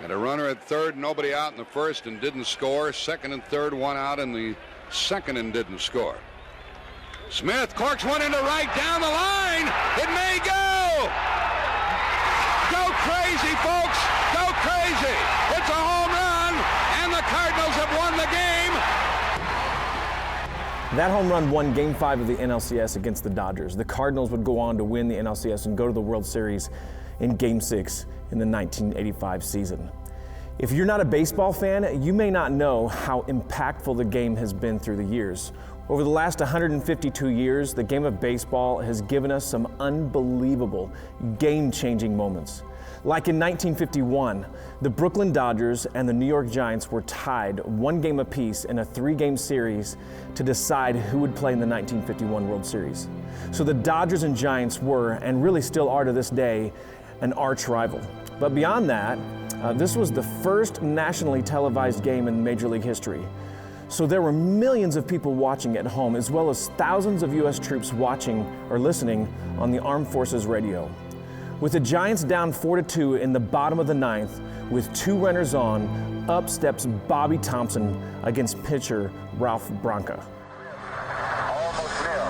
Had a runner at third, nobody out in the first and didn't score. Second and third, one out in the second and didn't score. Smith corks one into right down the line. It may go. Go crazy, folks. Go crazy. It's a home run, and the Cardinals have won the game. That home run won Game 5 of the NLCS against the Dodgers. The Cardinals would go on to win the NLCS and go to the World Series in Game 6 in the 1985 season. If you're not a baseball fan, you may not know how impactful the game has been through the years. Over the last 152 years, the game of baseball has given us some unbelievable, game-changing moments. Like in 1951, the Brooklyn Dodgers and the New York Giants were tied 1 game apiece in a 3-game series to decide who would play in the 1951 World Series. So the Dodgers and Giants were, and really still are to this day, an arch rival. But beyond that, this was the first nationally televised game in Major League history. So there were millions of people watching at home, as well as thousands of U.S. troops watching or listening on the Armed Forces radio. With the Giants down 4-2 in the bottom of the 9th, with 2 runners on, up steps Bobby Thompson against pitcher Ralph Branca. Almost nil.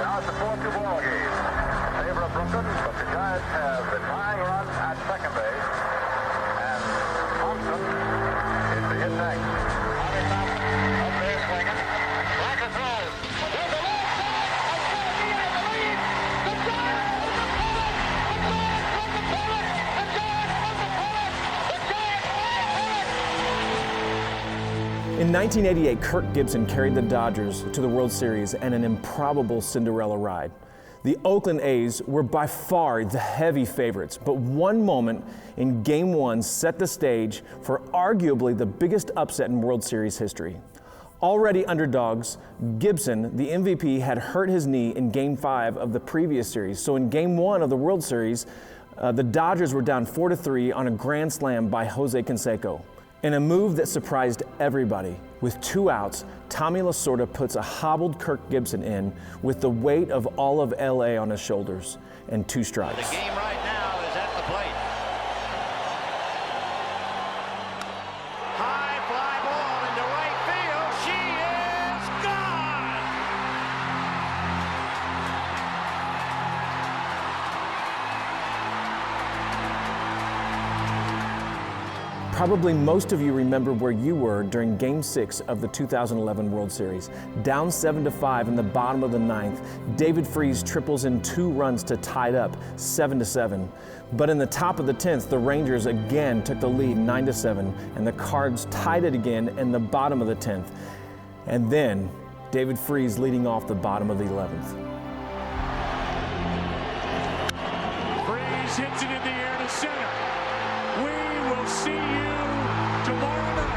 Now it's a 4-2 ball game in favor of Brooklyn, but the Giants have the tying run at second base, and Thompson is the hit next. Bobby Thompson up there swinging. Branca throws. There's a left side. He has the lead. The Giants In 1988, Kirk Gibson carried the Dodgers to the World Series and an improbable Cinderella ride. The Oakland A's were by far the heavy favorites, but one moment in Game 1 set the stage for arguably the biggest upset in World Series history. Already underdogs, Gibson, the MVP, had hurt his knee in Game 5 of the previous series. So in Game 1 of the World Series, the Dodgers were down 4-3 on a grand slam by Jose Canseco. In a move that surprised everybody, with 2 outs, Tommy Lasorda puts a hobbled Kirk Gibson in with the weight of all of LA on his shoulders and 2 strikes. The game right now is at the plate. High fly ball into right field. She is gone. Probably most of you remember where you were during Game 6 of the 2011 World Series. Down 7-5 in the bottom of the 9th, David Freese triples in 2 runs to tie it up 7-7. But in the top of the 10th, the Rangers again took the lead 9-7, and the Cards tied it again in the bottom of the 10th. And then David Freese leading off the bottom of the 11th. Freese hits it in the air to center. We will see you tomorrow night.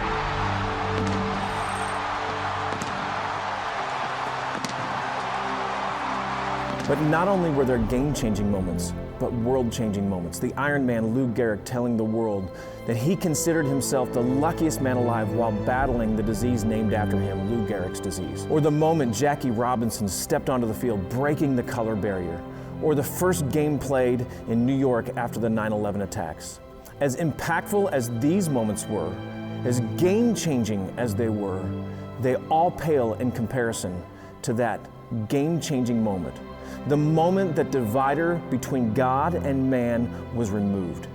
But not only were there game-changing moments, but world-changing moments. The Iron Man Lou Gehrig telling the world that he considered himself the luckiest man alive while battling the disease named after him, Lou Gehrig's disease. Or the moment Jackie Robinson stepped onto the field, breaking the color barrier. Or the first game played in New York after the 9/11 attacks. As impactful as these moments were, as game-changing as they were, they all pale in comparison to that game-changing moment. The moment that divider between God and man was removed.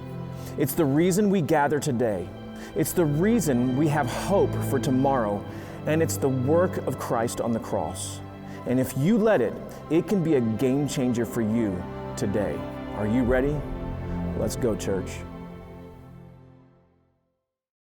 It's the reason we gather today. It's the reason we have hope for tomorrow, and it's the work of Christ on the cross. And if you let it, it can be a game changer for you today. Are you ready? Let's go, church.